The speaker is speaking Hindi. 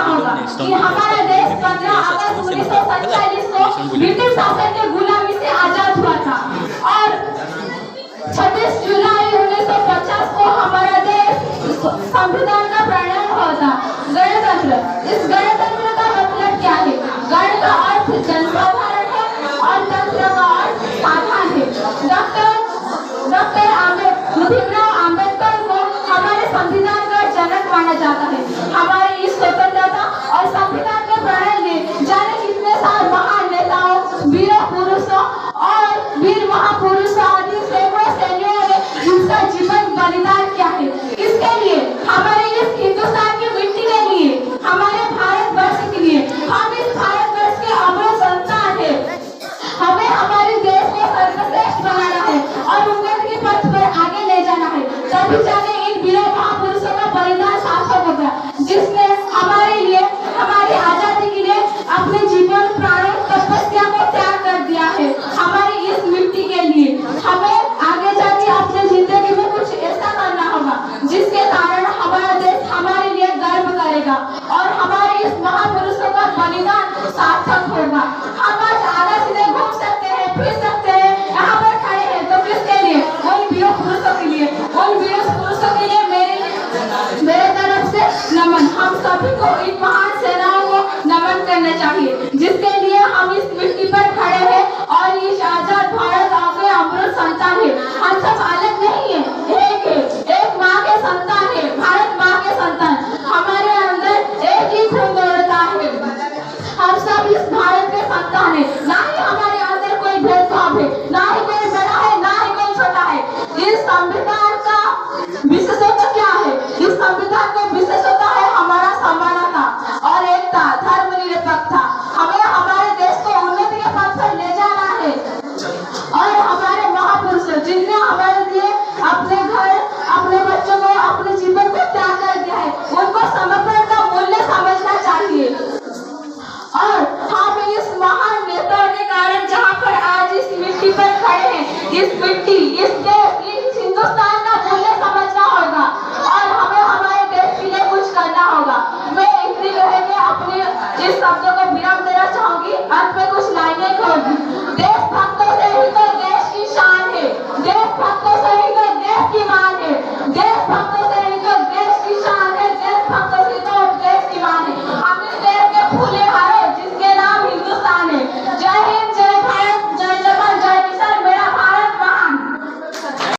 होगा कि हमारा देश 15 अगस्त 1947 को ब्रिटिश शासन के गुलामी से आजाद हुआ था और 26 जुलाई 1950 को हमारा देश संविधान का प्रणयन हुआ था। गणतंत्र, इस गणतंत्र का मतलब क्या है? गण का अर्थ जनसाधारण है और तंत्र का अर्थ साधारण है। डॉक्टर भीमराव अम्बेडकर को हमारे संविधान का जनक माना जाता है। हमारे इस स्वतंत्रता और संविधान के प्रणयन में जाने कितने सारे महान नेताओं, वीर पुरुषों और वीर महापुरुषों आदि सैकड़ों सैनिकों ने इनका जीवन बलिदान किया है। इसके लिए हमारे इस हिंदुस्तान की मिट्टी के लिए, हमारे भारतवर्ष के लिए, हम इस भारतवर्ष के अमर संतान है। हमें हमारे देश को सर्वश्रेष्ठ बनाना है और उन्नति के पथ पर आगे ले जाना है। तभी जाके इन वीर महापुरुषों का बलिदान सार्थक होगा, जिसने हमारे लिए, हमारी आजादी के लिए अपने जीवन, प्राणों, तपस्या को त्याग कर दिया है। हमारी इस मिट्टी के लिए हमें आगे जाके अपने जिंदगी में कुछ ऐसा करना होगा जिसके कारण हमारा देश हमारे लिए गर्व करेगा और हमारे इस महापुरुषों का बलिदान सार्थक होगा। हम आज आगे सीधे घूम सकते हैं, फिर सकते हैं, यहाँ पर खड़े हैं तो किसके लिए? उन वीर पुरुषों के लिए। उन वीर पुरुषों के लिए मेरे तरफ से नमन। हम सभी को इन महान सेनाओं को नमन करना चाहिए, जिसके लिए हम इस मिट्टी पर खड़े हैं और इस आजाद भारत के अमृत संतान है। हम सब अलग नहीं है,